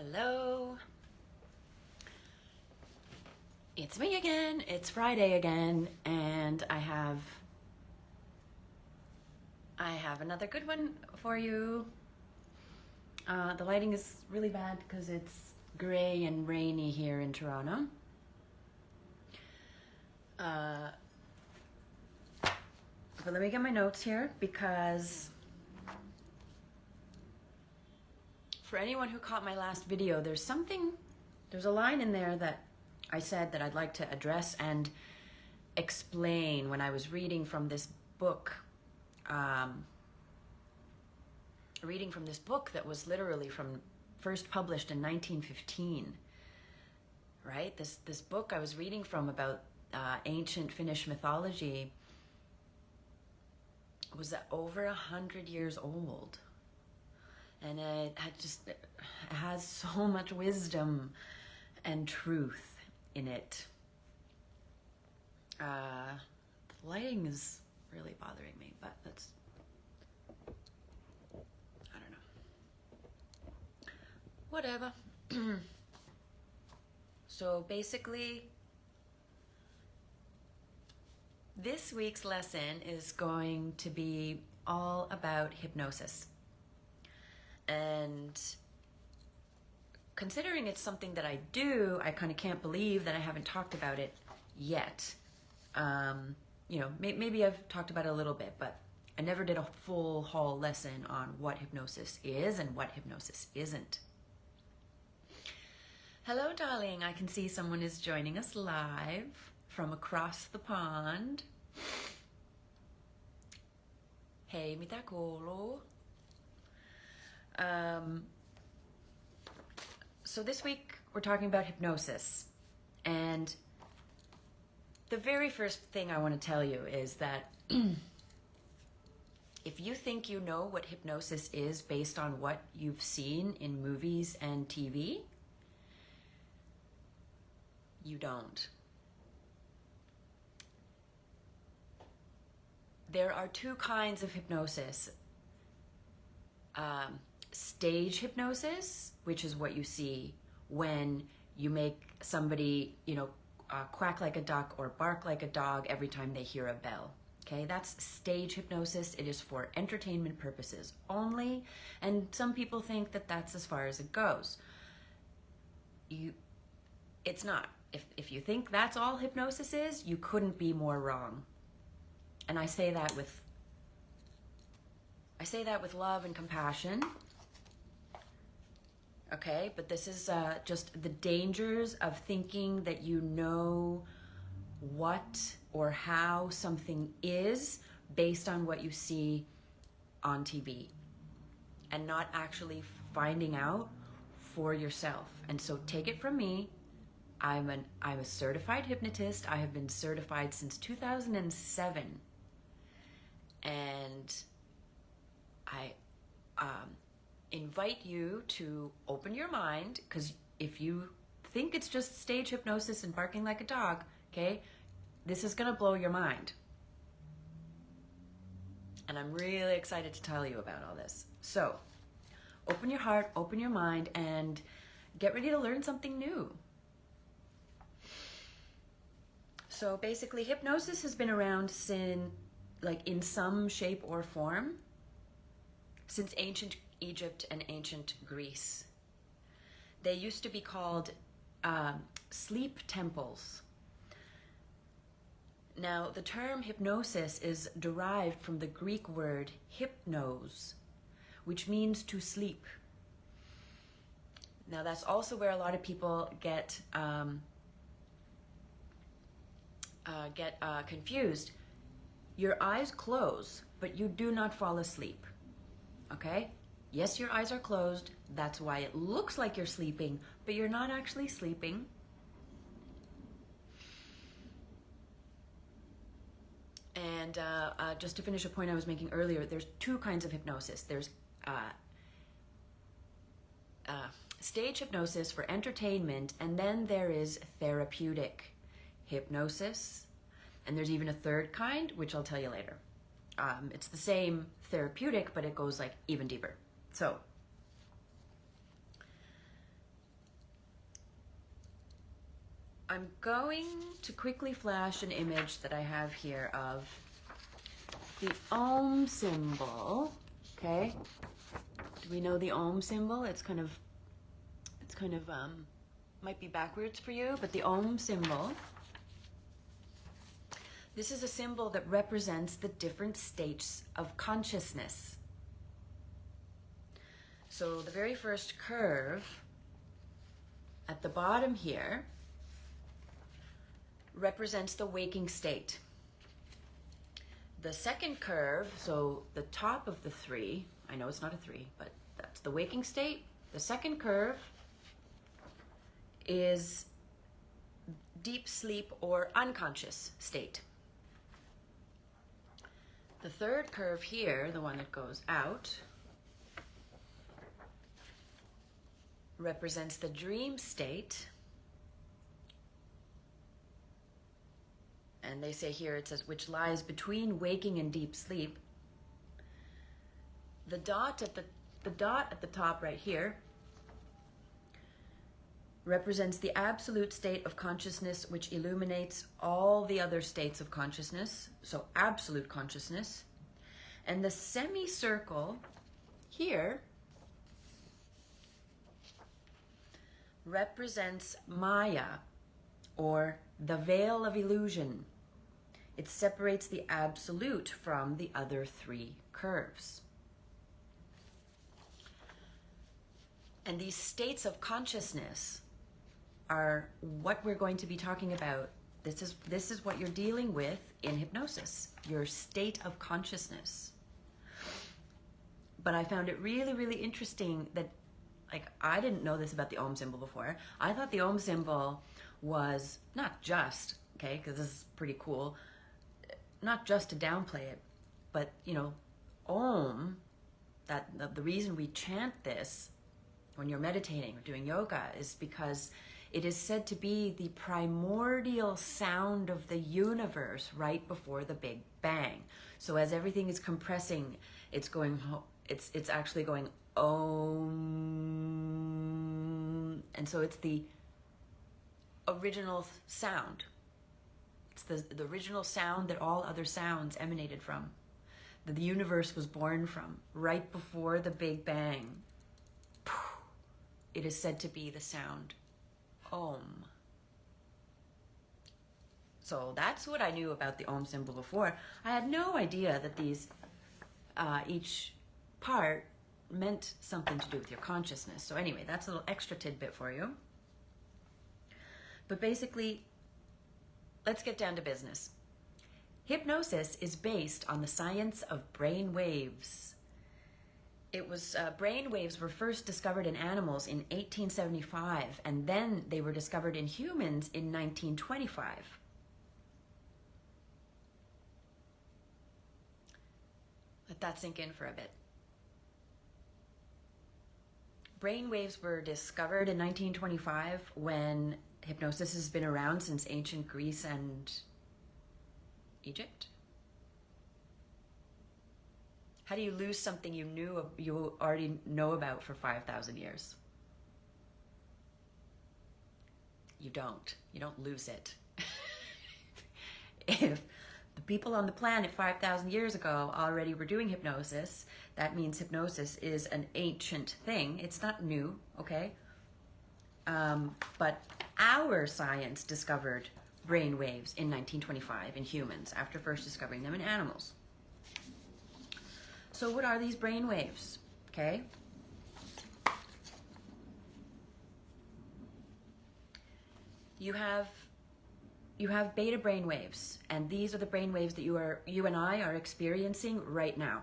Hello. It's me again. It's Friday again, and I have another good one for you. The lighting is really bad because it's gray and rainy here in Toronto. But let me get my notes here, because for anyone who caught my last video, there's a line in there that I said that I'd like to address and explain when I was reading from this book. That was literally first published in 1915. Right? This book I was reading from about ancient Finnish mythology was over 100 years old. And it has so much wisdom and truth in it. The lighting is really bothering me, but that's, I don't know. Whatever. So basically, this week's lesson is going to be all about hypnosis. And considering it's something that I do, I kind of can't believe that I haven't talked about it yet. Maybe I've talked about it a little bit, but I never did a full haul lesson on what hypnosis is and what hypnosis isn't. Hello, darling. I can see someone is joining us live from across the pond. Hey, mitä kuuluu? So this week we're talking about hypnosis, and the very first thing I want to tell you is that if you think you know what hypnosis is based on what you've seen in movies and TV, you don't. There are two kinds of hypnosis. Stage hypnosis, which is what you see when you make somebody, quack like a duck or bark like a dog every time they hear a bell. Okay, that's stage hypnosis. It is for entertainment purposes only, and some people think that that's as far as it goes. It's not. If you think that's all hypnosis is, you couldn't be more wrong. And I say that with love and compassion. Okay, but this is just the dangers of thinking that you know what or how something is based on what you see on TV, and not actually finding out for yourself. And so take it from me, I'm a certified hypnotist. I have been certified since 2007, and I invite you to open your mind, because if you think it's just stage hypnosis and barking like a dog, okay, this is gonna blow your mind. And I'm really excited to tell you about all this. So, open your heart, open your mind, and get ready to learn something new. So basically, hypnosis has been around in some shape or form since ancient Egypt and ancient Greece. They used to be called sleep temples. Now, the term hypnosis is derived from the Greek word hypnos, which means to sleep. Now, that's also where a lot of people get confused. Your eyes close, but you do not fall asleep. Okay? Yes, your eyes are closed. That's why it looks like you're sleeping, but you're not actually sleeping. And just to finish a point I was making earlier, there's two kinds of hypnosis. There's stage hypnosis for entertainment, and then there is therapeutic hypnosis. And there's even a third kind, which I'll tell you later. It's the same therapeutic, but it goes even deeper. So I'm going to quickly flash an image that I have here of the Om symbol, okay? Do we know the Om symbol? It's kind of, might be backwards for you, but the Om symbol, this is a symbol that represents the different states of consciousness. So the very first curve at the bottom here represents the waking state. The second curve, so the top of the three, I know it's not a three, but that's the waking state. The second curve is deep sleep or unconscious state. The third curve here, the one that goes out, represents the dream state. And they say here, it says, which lies between waking and deep sleep. The dot at the top right here represents the absolute state of consciousness, which illuminates all the other states of consciousness, so absolute consciousness. And the semicircle here represents Maya, or the veil of illusion. It separates the absolute from the other three curves. And these states of consciousness are what we're going to be talking about. This is what you're dealing with in hypnosis, your state of consciousness. But I found it really, really interesting that, like, I didn't know this about the Om symbol before. I thought the Om symbol was not just, okay, because this is pretty cool, not just to downplay it, but, you know, Om, the reason we chant this when you're meditating or doing yoga is because it is said to be the primordial sound of the universe right before the Big Bang. So as everything is compressing, it's actually going Om, and so it's the original sound. It's the original sound that all other sounds emanated from, that the universe was born from, right before the Big Bang. It is said to be the sound Om. So that's what I knew about the Om symbol before. I had no idea that these, each part meant something to do with your consciousness. So anyway, that's a little extra tidbit for you. But basically, let's get down to business. Hypnosis is based on the science of brain waves. Brain waves were first discovered in animals in 1875, and then they were discovered in humans in 1925. Let that sink in for a bit. Brain waves were discovered in 1925 when hypnosis has been around since ancient Greece and Egypt. How do you lose something you already know about for 5,000 years? You don't lose it. If the people on the planet 5,000 years ago already were doing hypnosis, that means hypnosis is an ancient thing. It's not new, okay? But our science discovered brain waves in 1925 in humans after first discovering them in animals. So what are these brain waves? Okay. You have beta brain waves, and these are the brain waves that you and I are experiencing right now.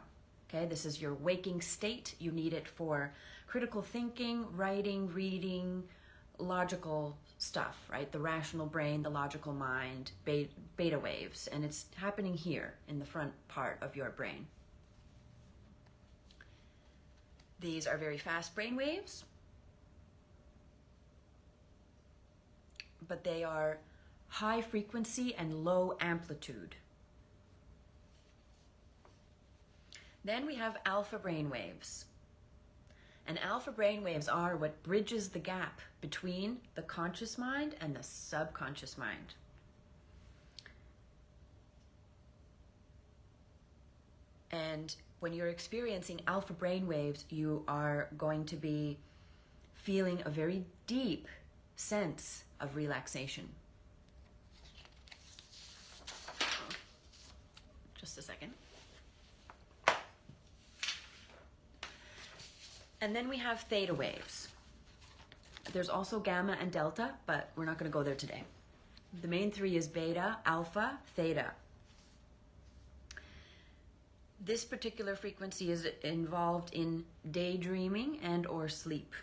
Okay, this is your waking state. You need it for critical thinking, writing, reading, logical stuff, right? The rational brain, the logical mind, beta waves, and it's happening here in the front part of your brain. These are very fast brain waves, but they are high frequency and low amplitude. Then we have alpha brain waves. And alpha brainwaves are what bridges the gap between the conscious mind and the subconscious mind. And when you're experiencing alpha brainwaves, you are going to be feeling a very deep sense of relaxation. Just a second. And then we have theta waves. There's also gamma and delta, but we're not going to go there today. The main three is beta, alpha, theta. This particular frequency is involved in daydreaming and or sleep.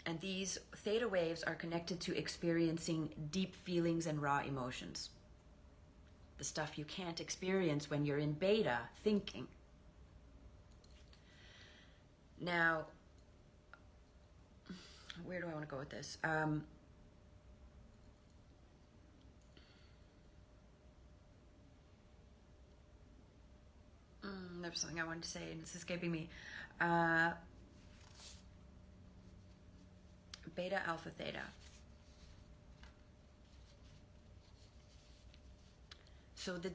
And these theta waves are connected to experiencing deep feelings and raw emotions. The stuff you can't experience when you're in beta thinking. Now, where do I want to go with this? There was something I wanted to say and it's escaping me. Beta, alpha, theta. So the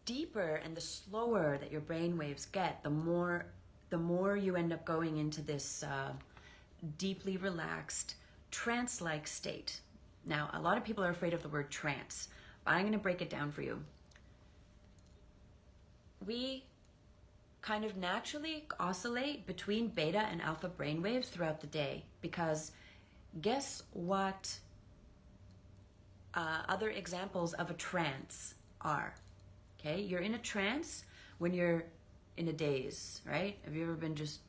deeper and the slower that your brain waves get, the more you end up going into this deeply relaxed, trance-like state. Now, a lot of people are afraid of the word trance, but I'm going to break it down for you. We kind of naturally oscillate between beta and alpha brainwaves throughout the day because guess what other examples of a trance are? Okay, you're in a trance when you're in a daze, right? Have you ever been just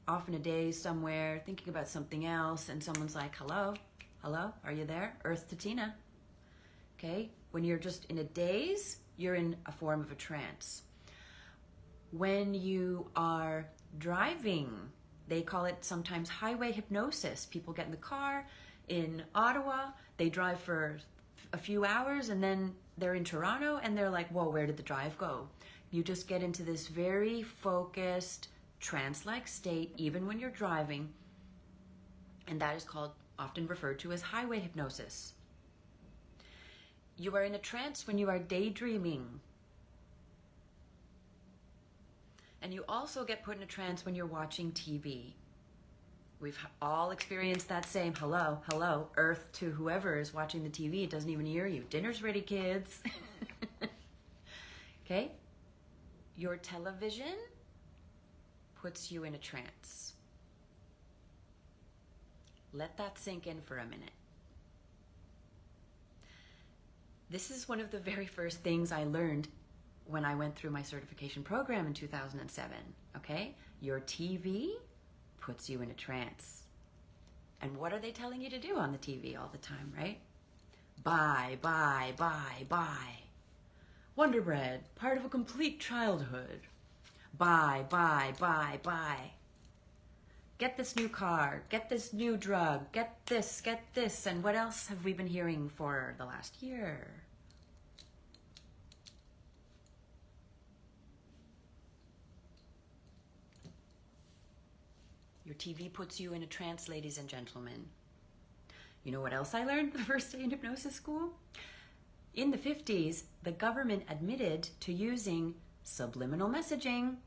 off in a daze somewhere thinking about something else and someone's like, hello, are you there? Earth to Tiina. Okay, when you're just in a daze, you're in a form of a trance. When you are driving, they call it sometimes highway hypnosis. People get in the car in Ottawa, they drive for a few hours and then they're in Toronto and they're like, whoa, where did the drive go? You just get into this very focused, trance-like state even when you're driving, and that is called, often referred to as highway hypnosis. You are in a trance when you are daydreaming. And you also get put in a trance when you're watching TV. We've all experienced that same hello, earth to whoever is watching the TV. It doesn't even hear you. Dinner's ready, kids. Okay? Your television puts you in a trance. Let that sink in for a minute. This is one of the very first things I learned when I went through my certification program in 2007, okay? Your TV puts you in a trance. And what are they telling you to do on the TV all the time, right? Buy. Wonder Bread, part of a complete childhood. Buy. Get this new car, get this new drug, get this, and what else have we been hearing for the last year? Your TV puts you in a trance, ladies and gentlemen. You know what else I learned the first day in hypnosis school? In the 50s, the government admitted to using subliminal messaging,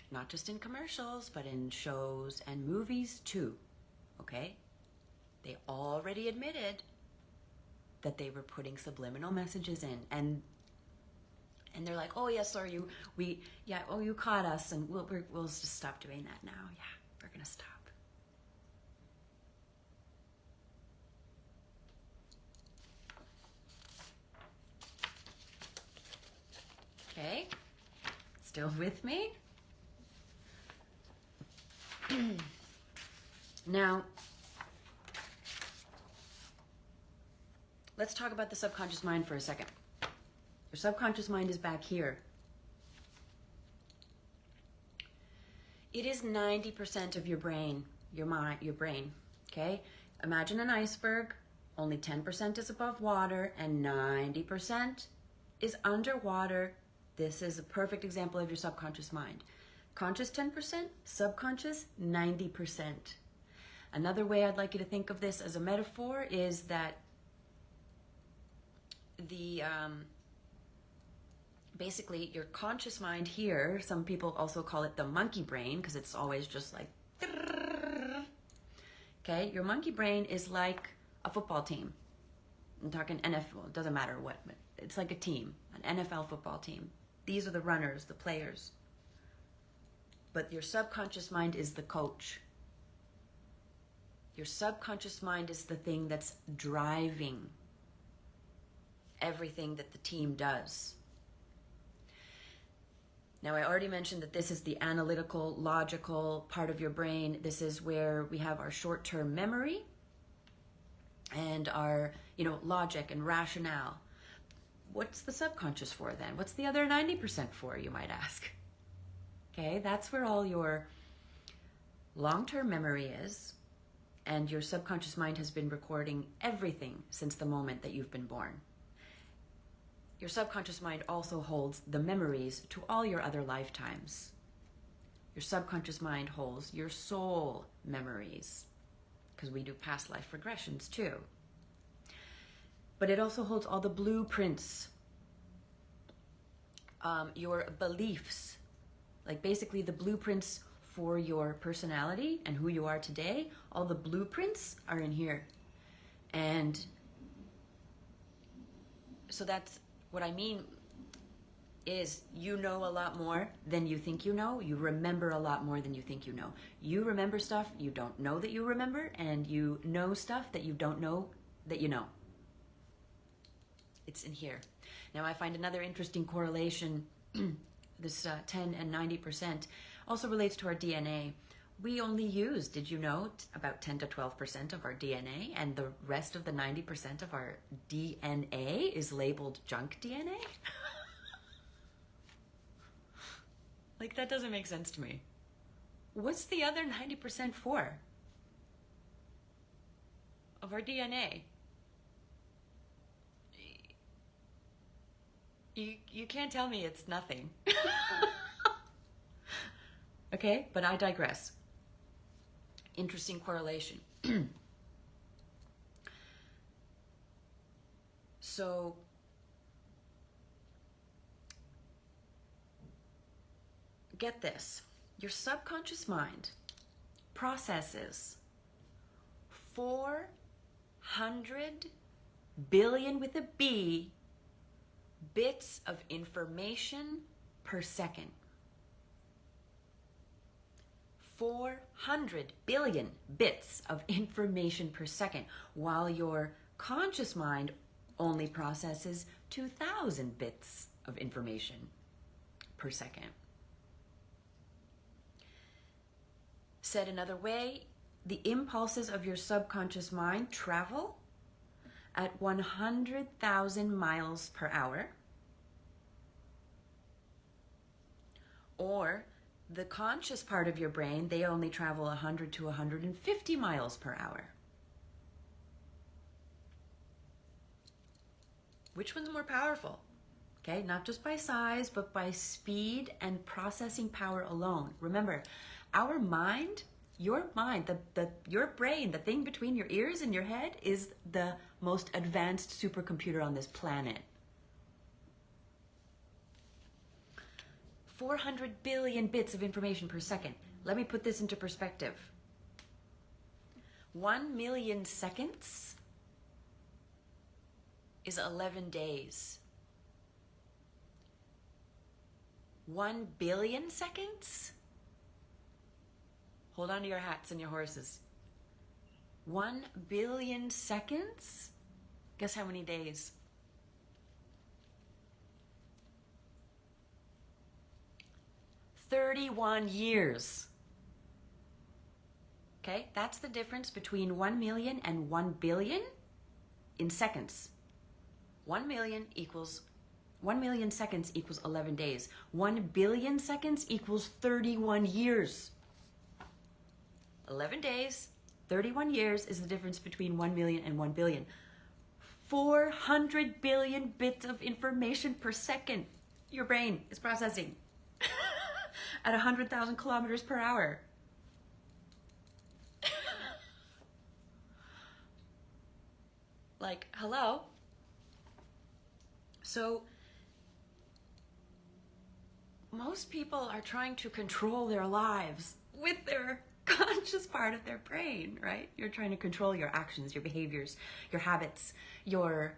not just in commercials, but in shows and movies too, okay? They already admitted that they were putting subliminal messages in, and they're like, oh yeah, sorry, you caught us, and we'll just stop doing that now. Yeah, we're gonna stop. Okay, still with me? Now, let's talk about the subconscious mind for a second. Your subconscious mind is back here. It is 90% of your brain, your brain, okay? Imagine an iceberg, only 10% is above water and 90% is underwater This is a perfect example of your subconscious mind. Conscious 10%, subconscious 90%. Another way I'd like you to think of this as a metaphor is that basically your conscious mind here, some people also call it the monkey brain because it's always just like, okay, your monkey brain is like a football team. I'm talking NFL, it doesn't matter what, but it's like a team, an NFL football team. These are the runners, the players. But your subconscious mind is the coach. Your subconscious mind is the thing that's driving everything that the team does. Now, I already mentioned that this is the analytical, logical part of your brain. This is where we have our short-term memory and our, logic and rationale. What's the subconscious for then? What's the other 90% for, you might ask? Okay, that's where all your long-term memory is, and your subconscious mind has been recording everything since the moment that you've been born. Your subconscious mind also holds the memories to all your other lifetimes. Your subconscious mind holds your soul memories, because we do past life regressions too. But it also holds all the blueprints, your beliefs, like basically the blueprints for your personality and who you are today. All the blueprints are in here. And so that's what I mean is you know a lot more than you think you know. You remember a lot more than you think you know. You remember stuff you don't know that you remember, and you know stuff that you don't know that you know. It's in here. Now I find another interesting correlation, this 10 and 90% also relates to our DNA. We only use, did you know, about 10 to 12% of our DNA, and the rest of the 90% of our DNA is labeled junk DNA? Like, that doesn't make sense to me. What's the other 90% for of our DNA? You can't tell me it's nothing. Okay, but I digress. Interesting correlation. So, get this. Your subconscious mind processes 400 billion with a B bits of information per second. 400 billion bits of information per second, while your conscious mind only processes 2,000 bits of information per second. Said another way, the impulses of your subconscious mind travel at 100,000 miles per hour, or the conscious part of your brain, they only travel 100 to 150 miles per hour. Which one's more powerful? Okay, not just by size, but by speed and processing power alone. Remember, our mind, your mind, your brain, the thing between your ears and your head is the most advanced supercomputer on this planet. 400 billion bits of information per second. Let me put this into perspective. 1 million seconds is 11 days. 1 billion seconds? Hold on to your hats and your horses. 1 billion seconds? Guess how many days? 31 years. Okay, that's the difference between 1 million and 1 billion in seconds. 1 million seconds equals 11 days. 1 billion seconds equals 31 years. 11 days, 31 years is the difference between 1 million and 1 billion. 400 billion bits of information per second. your brain is processing at 100,000 kilometers per hour. Like, hello? So, most people are trying to control their lives with their conscious part of their brain, right? You're trying to control your actions, your behaviors, your habits, your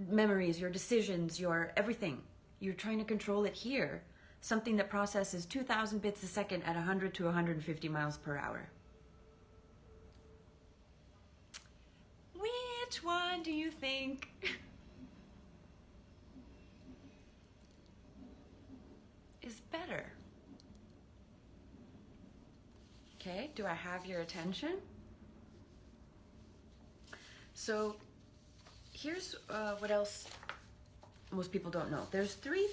memories, your decisions, your everything. You're trying to control it here. Something that processes 2,000 bits a second at 100 to 150 miles per hour. Which one do you think? Is better? Okay, do I have your attention? So here's what else most people don't know. There's three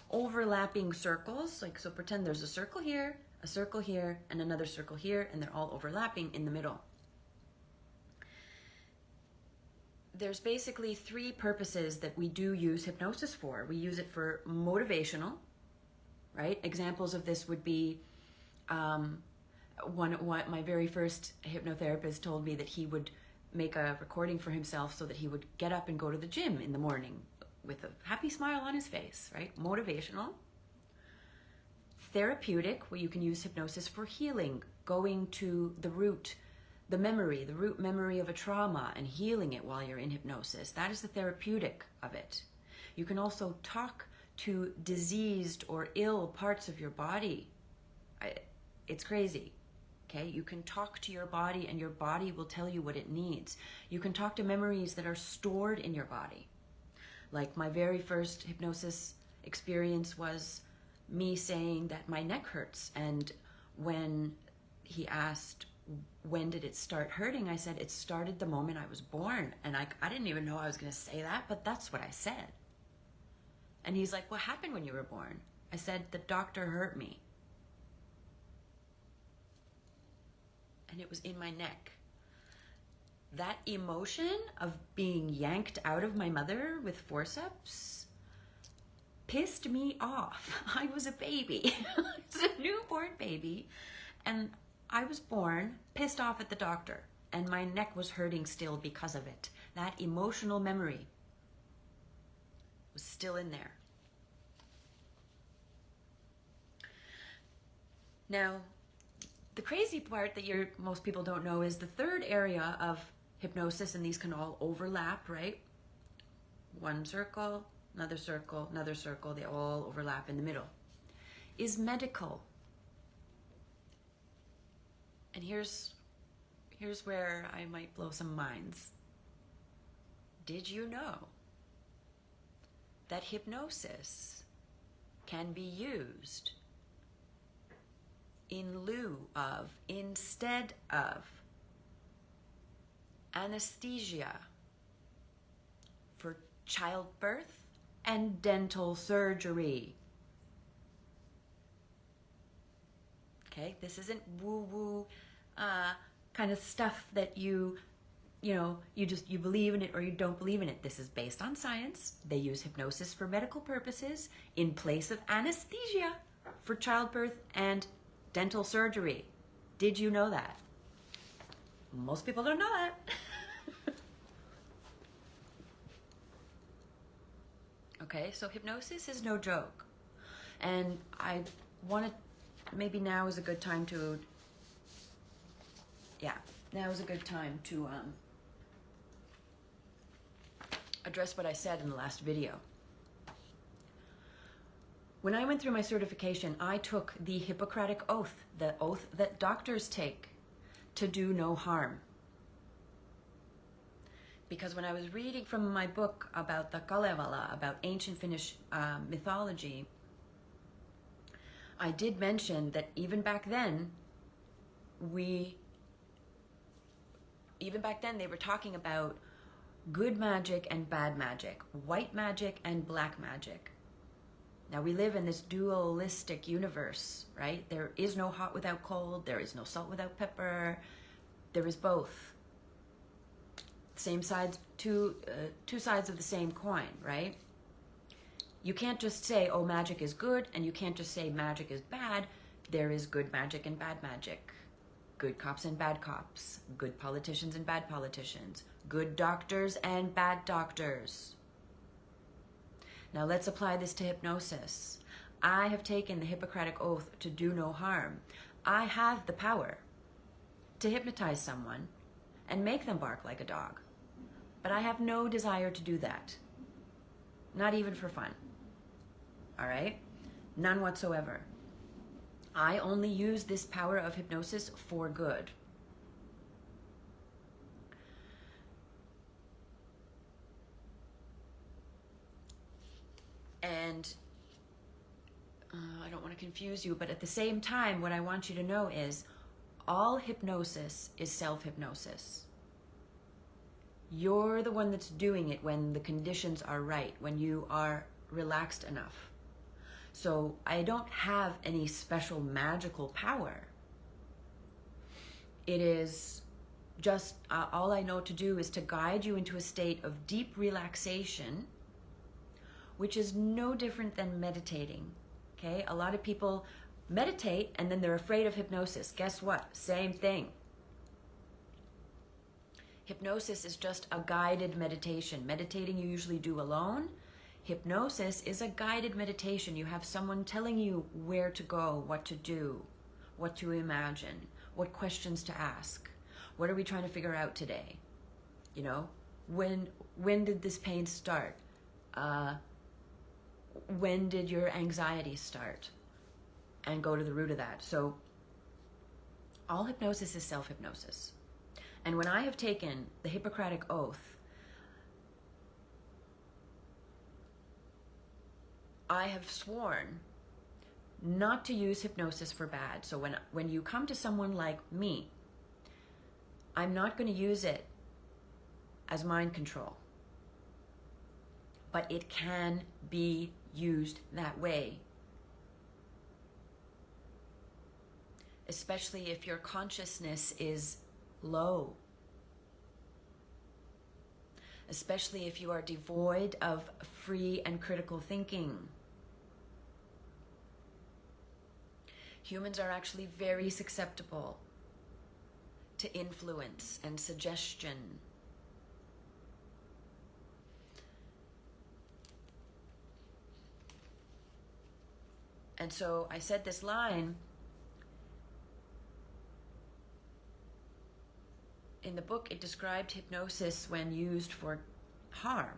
overlapping circles. Like, so pretend there's a circle here, and another circle here, and they're all overlapping in the middle. There's basically three purposes that we do use hypnosis for. We use it for motivational, right? Examples of this would be, my very first hypnotherapist told me that he would make a recording for himself so that he would get up and go to the gym in the morning with a happy smile on his face, right? Motivational. Therapeutic, where you can use hypnosis for healing, going to the root memory of a trauma and healing it while you're in hypnosis. That is the therapeutic of it. You can also talk to diseased or ill parts of your body. It's crazy. Okay, you can talk to your body and your body will tell you what it needs. You can talk to memories that are stored in your body. Like my very first hypnosis experience was me saying that my neck hurts, and when he asked, when did it start hurting? I said, it started the moment I was born. And I didn't even know I was going to say that, but that's what I said. And he's like, what happened when you were born? I said, the doctor hurt me. And it was in my neck. That emotion of being yanked out of my mother with forceps pissed me off. I was a baby. I was a newborn baby. And I was born pissed off at the doctor, and my neck was hurting still because of it. That emotional memory was still in there. Now, the crazy part that most people don't know is the third area of hypnosis, and these can all overlap, right? One circle, another circle, another circle, they all overlap in the middle, is medical. And here's where I might blow some minds. Did you know that hypnosis can be used in lieu of, instead of, anesthesia for childbirth and dental surgery? Okay, this isn't woo-woo kind of stuff that you believe in it or you don't believe in it. This is based on science. They use hypnosis for medical purposes in place of anesthesia for childbirth and dental surgery. Did you know that? Most people don't know that. Okay, so hypnosis is no joke. And I want to, maybe now is a good time to, address what I said in the last video. When I went through my certification, I took the Hippocratic Oath, the oath that doctors take to do no harm. Because when I was reading from my book about the Kalevala, about ancient Finnish mythology, I did mention that even back then they were talking about good magic and bad magic, white magic and black magic. Now we live in this dualistic universe, right? There is no hot without cold, there is no salt without pepper, there is both. Same sides, two sides of the same coin, right? You can't just say, oh, magic is good, and you can't just say magic is bad. There is good magic and bad magic. Good cops and bad cops. Good politicians and bad politicians. Good doctors and bad doctors. Now let's apply this to hypnosis. I have taken the Hippocratic Oath to do no harm. I have the power to hypnotize someone and make them bark like a dog. But I have no desire to do that. Not even for fun. All right? None whatsoever. I only use this power of hypnosis for good. And I don't want to confuse you, but at the same time, what I want you to know is all hypnosis is self-hypnosis. You're the one that's doing it when the conditions are right, when you are relaxed enough. So I don't have any special magical power. It is just all I know to do is to guide you into a state of deep relaxation, which is no different than meditating. Okay? A lot of people meditate and then they're afraid of hypnosis. Guess what? Same thing. Hypnosis is just a guided meditation. Meditating you usually do alone. Hypnosis is a guided meditation. You have someone telling you where to go, what to do, what to imagine, what questions to ask. What are we trying to figure out today? You know, when did this pain start? When did your anxiety start? And go to the root of that. So all hypnosis is self-hypnosis. And when I have taken the Hippocratic Oath, I have sworn not to use hypnosis for bad. So when you come to someone like me, I'm not going to use it as mind control. But it can be used that way. Especially if your consciousness is low. Especially if you are devoid of free and critical thinking. Humans are actually very susceptible to influence and suggestion. And so I said this line in the book. It described hypnosis when used for harm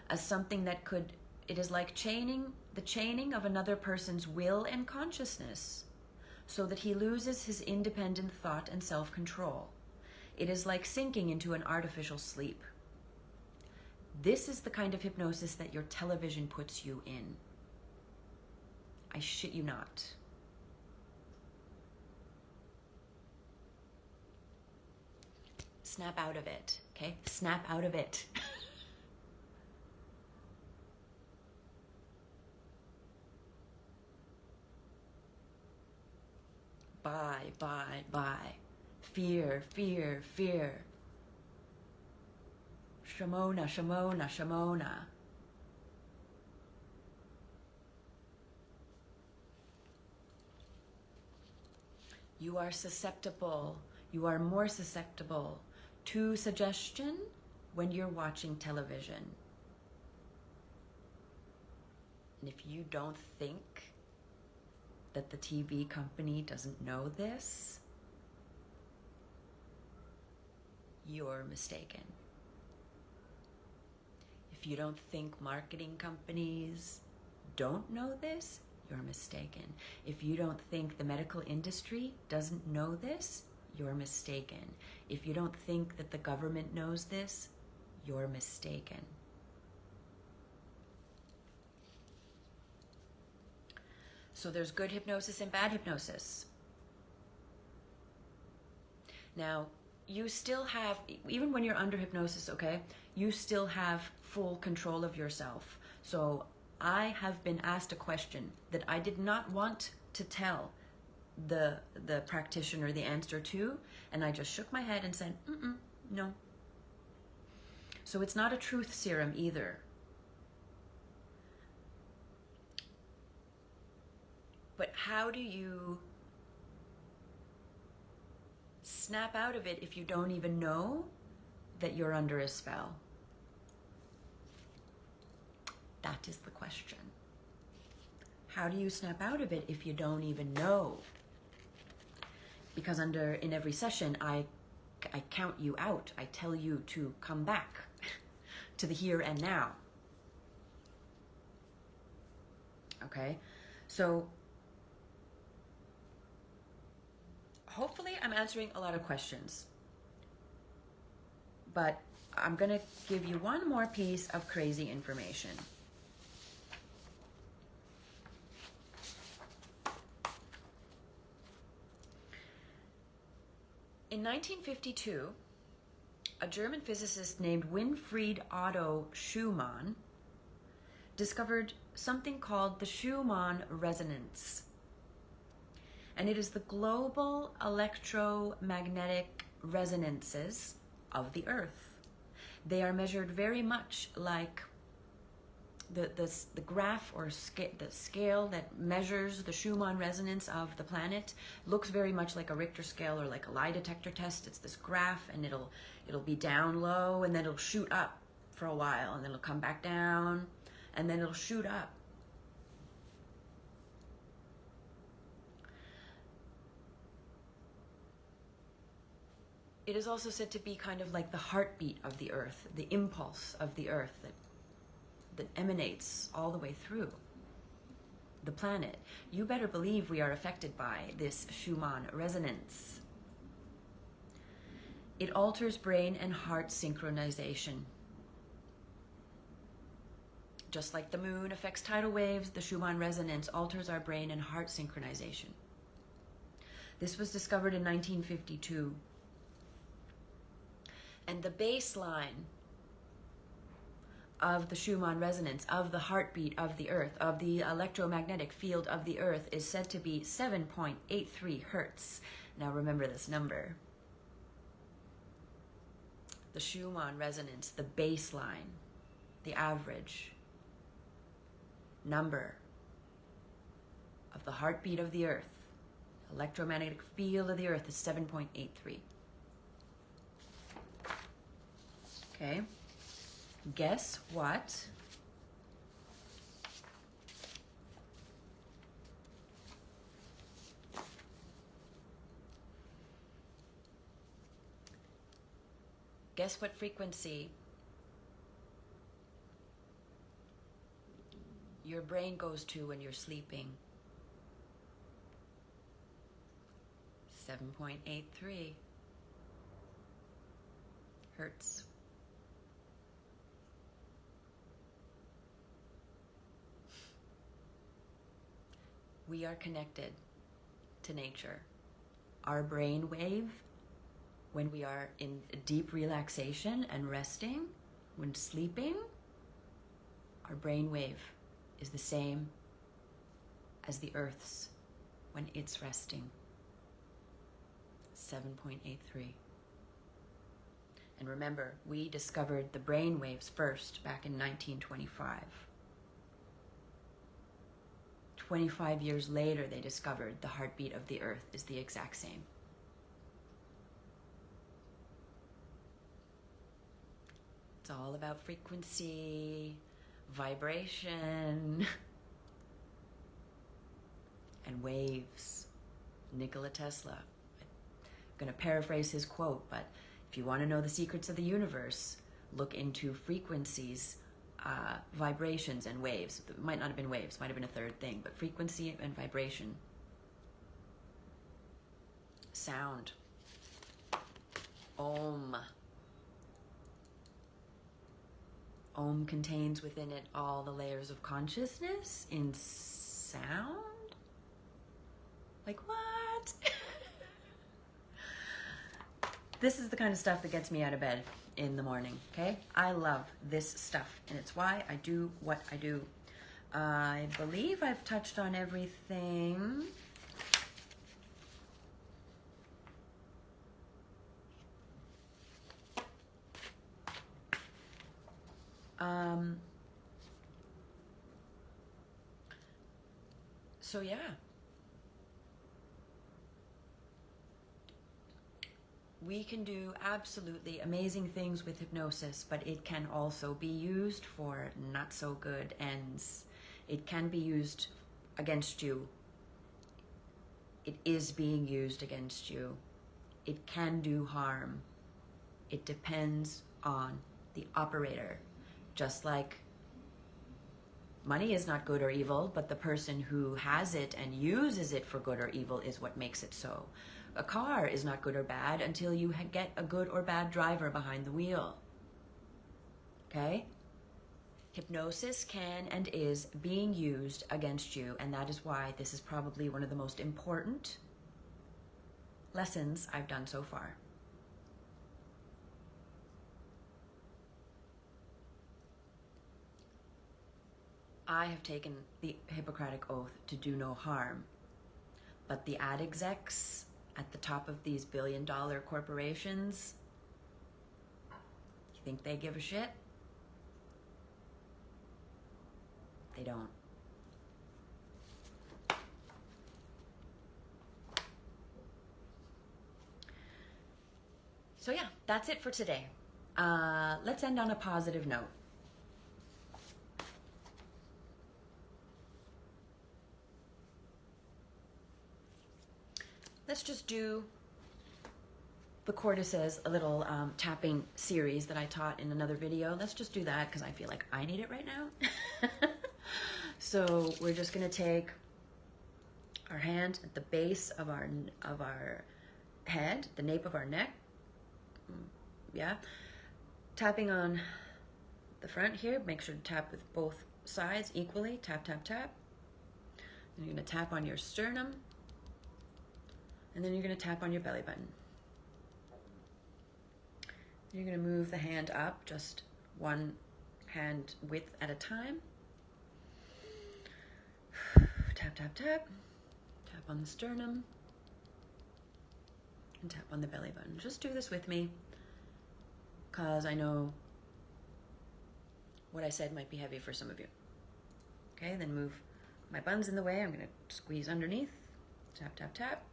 as something that could, it is like the chaining of another person's will and consciousness so that he loses his independent thought and self-control. It is like sinking into an artificial sleep. This is the kind of hypnosis that your television puts you in. I shit you not. Snap out of it, okay? Snap out of it. Bye. Fear, fear, fear. Shamona, Shamona, Shamona. You are susceptible. You are more susceptible to suggestion when you're watching television. And if you don't think that the TV company doesn't know this, you're mistaken. If you don't think marketing companies don't know this, you're mistaken. If you don't think the medical industry doesn't know this, you're mistaken. If you don't think that the government knows this, you're mistaken. So there's good hypnosis and bad hypnosis. Now, you still have, even when you're under hypnosis, okay, you still have full control of yourself. So I have been asked a question that I did not want to tell the practitioner the answer to, and I just shook my head and said, no. So it's not a truth serum either. But how do you snap out of it if you don't even know that you're under a spell? That is the question. How do you snap out of it if you don't even know? Because in every session, I count you out. I tell you to come back to the here and now. Okay? So hopefully I'm answering a lot of questions. But I'm going to give you one more piece of crazy information. In 1952, a German physicist named Winfried Otto Schumann discovered something called the Schumann Resonance. And it is the global electromagnetic resonances of the Earth. They are measured very much like the graph or the scale that measures the Schumann resonance of the planet looks very much like a Richter scale or like a lie detector test. It's this graph, and it'll be down low, and then it'll shoot up for a while, and then it'll come back down, and then it'll shoot up. It is also said to be kind of like the heartbeat of the Earth, the impulse of the Earth that emanates all the way through the planet. You better believe we are affected by this Schumann resonance. It alters brain and heart synchronization. Just like the moon affects tidal waves, the Schumann resonance alters our brain and heart synchronization. This was discovered in 1952. And the baseline of the Schumann resonance, of the heartbeat of the Earth, of the electromagnetic field of the Earth, is said to be 7.83 hertz. Now remember this number. The Schumann resonance, the baseline, the average number of the heartbeat of the Earth, electromagnetic field of the Earth, is 7.83. Okay. Guess what? Guess what frequency your brain goes to when you're sleeping? 7.83 hertz. We are connected to nature. Our brain wave, when we are in deep relaxation and resting, when sleeping, our brain wave is the same as the Earth's when it's resting. 7.83. And remember, we discovered the brain waves first back in 1925. 25 years later, they discovered the heartbeat of the Earth is the exact same. It's all about frequency, vibration, and waves. Nikola Tesla. I'm going to paraphrase his quote, but if you want to know the secrets of the universe, look into frequencies, vibrations, and waves. It might not have been waves, might have been a third thing, but frequency and vibration. Sound. Om. Om contains within it all the layers of consciousness in sound? Like what? This is the kind of stuff that gets me out of bed in the morning, okay? I love this stuff, and it's why I do what I do. I believe I've touched on everything. So yeah, we can do absolutely amazing things with hypnosis, but it can also be used for not so good ends. It can be used against you. It is being used against you. It can do harm. It depends on the operator. Just like money is not good or evil, but the person who has it and uses it for good or evil is what makes it so. A car is not good or bad until you get a good or bad driver behind the wheel. Okay? Hypnosis can and is being used against you, and that is why this is probably one of the most important lessons I've done so far. I have taken the Hippocratic Oath to do no harm, but the ad execs at the top of these billion-dollar corporations, you think they give a shit? They don't. So yeah, that's it for today. Let's end on a positive note. Let's just do the cortices, a little tapping series that I taught in another video. Let's just do that because I feel like I need it right now. So we're just gonna take our hand at the base of our head, the nape of our neck. Yeah, tapping on the front here. Make sure to tap with both sides equally. Tap, tap, tap. And you're gonna tap on your sternum. And then you're going to tap on your belly button. You're going to move the hand up, just one hand width at a time. Tap, tap, tap. Tap on the sternum. And tap on the belly button. Just do this with me, because I know what I said might be heavy for some of you. Okay, then move my buns in the way. I'm going to squeeze underneath. Tap, tap, tap.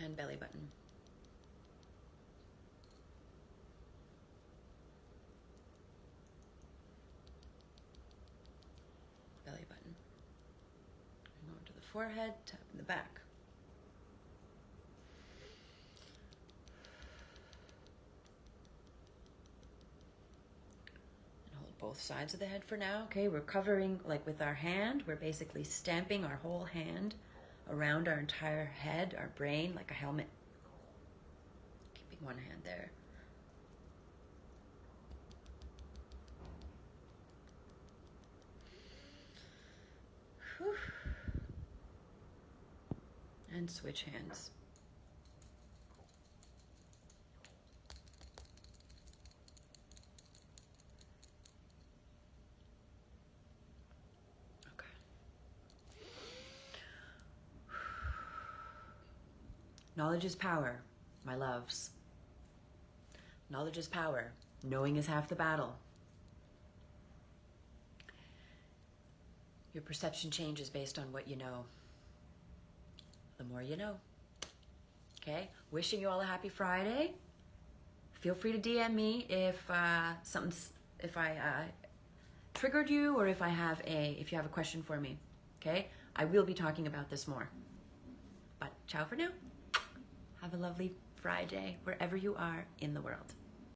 And belly button. Belly button. Go to the forehead, tap in the back. And hold both sides of the head for now. Okay, we're covering, like with our hand, we're basically stamping our whole hand around our entire head, our brain, like a helmet. Keeping one hand there. Whew. And switch hands. Knowledge is power, my loves. Knowledge is power. Knowing is half the battle. Your perception changes based on what you know. The more you know. Okay? Wishing you all a happy Friday. Feel free to DM me if I triggered you, or if you have a question for me. Okay? I will be talking about this more. But ciao for now. Have a lovely Friday wherever you are in the world.